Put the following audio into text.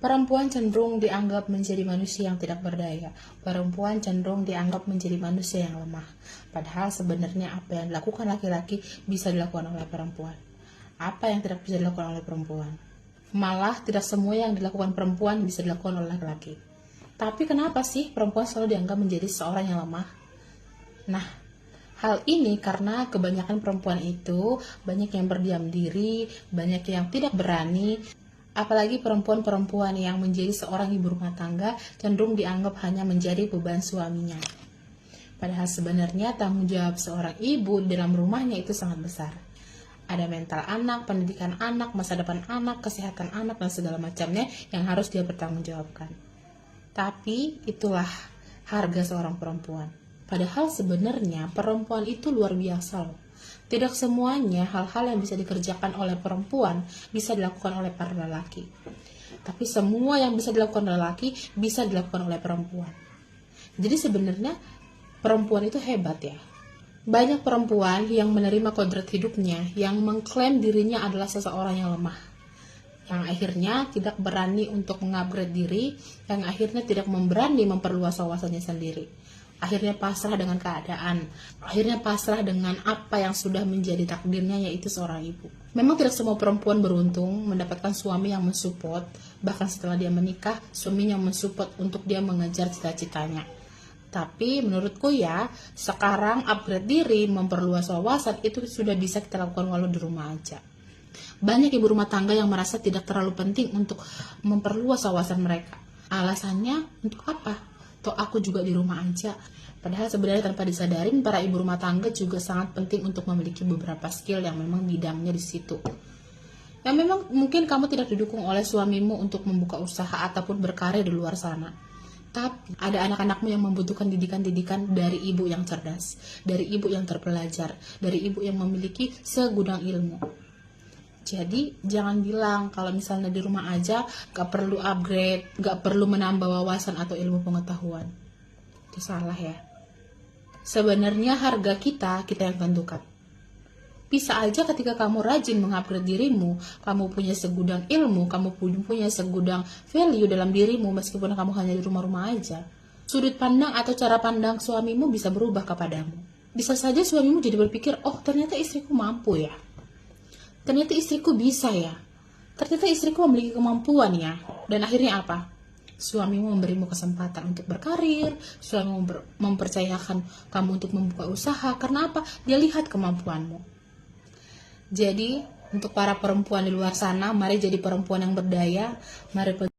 Perempuan cenderung dianggap menjadi manusia yang tidak berdaya. Perempuan cenderung dianggap menjadi manusia yang lemah. Padahal sebenarnya apa yang dilakukan laki-laki bisa dilakukan oleh perempuan. Apa yang tidak bisa dilakukan oleh perempuan? Malah tidak semua yang dilakukan perempuan bisa dilakukan oleh laki-laki. Tapi kenapa sih perempuan selalu dianggap menjadi seorang yang lemah? Nah, hal ini karena kebanyakan perempuan itu banyak yang berdiam diri, banyak yang tidak berani. Apalagi perempuan-perempuan yang menjadi seorang ibu rumah tangga cenderung dianggap hanya menjadi beban suaminya. Padahal sebenarnya tanggung jawab seorang ibu dalam rumahnya itu sangat besar. Ada mental anak, pendidikan anak, masa depan anak, kesehatan anak, dan segala macamnya yang harus dia bertanggungjawabkan. Tapi itulah harga seorang perempuan. Padahal sebenarnya perempuan itu luar biasa loh. Tidak semuanya hal-hal yang bisa dikerjakan oleh perempuan bisa dilakukan oleh para lelaki. Tapi semua yang bisa dilakukan oleh lelaki bisa dilakukan oleh perempuan. Jadi sebenarnya perempuan itu hebat ya. Banyak perempuan yang menerima kodrat hidupnya, yang mengklaim dirinya adalah seseorang yang lemah, yang akhirnya tidak berani untuk mengupgrade diri, yang akhirnya tidak berani memperluas wawasannya sendiri. Akhirnya pasrah dengan keadaan, akhirnya pasrah dengan apa yang sudah menjadi takdirnya, yaitu seorang ibu. Memang tidak semua perempuan beruntung mendapatkan suami yang mensupport, bahkan setelah dia menikah, suaminya mensupport untuk dia mengejar cita-citanya. Tapi menurutku ya, sekarang upgrade diri, memperluas wawasan itu sudah bisa kita lakukan walau di rumah aja. Banyak ibu rumah tangga yang merasa tidak terlalu penting untuk memperluas wawasan mereka. Alasannya untuk apa? Toh aku juga di rumah aja. Padahal sebenarnya tanpa disadarin, para ibu rumah tangga juga sangat penting untuk memiliki beberapa skill yang memang bidangnya di situ. Yang memang mungkin kamu tidak didukung oleh suamimu untuk membuka usaha ataupun berkarir di luar sana. Tapi ada anak-anakmu yang membutuhkan didikan-didikan dari ibu yang cerdas, dari ibu yang terpelajar, dari ibu yang memiliki segudang ilmu. Jadi jangan bilang kalau misalnya di rumah aja gak perlu upgrade, gak perlu menambah wawasan atau ilmu pengetahuan. Itu salah ya. Sebenarnya harga kita yang tentukan. Bisa aja ketika kamu rajin mengupgrade dirimu, kamu punya segudang ilmu, kamu punya segudang value dalam dirimu meskipun kamu hanya di rumah-rumah aja. Sudut pandang atau cara pandang suamimu bisa berubah kepadamu. Bisa saja suamimu jadi berpikir, oh ternyata istriku mampu ya. Ternyata istriku bisa ya. Ternyata istriku memiliki kemampuan ya. Dan akhirnya apa? Suamimu memberimu kesempatan untuk berkarir. Suamimu mempercayakan kamu untuk membuka usaha. Karena apa? Dia lihat kemampuanmu. Jadi untuk para perempuan di luar sana, mari jadi perempuan yang berdaya. Mari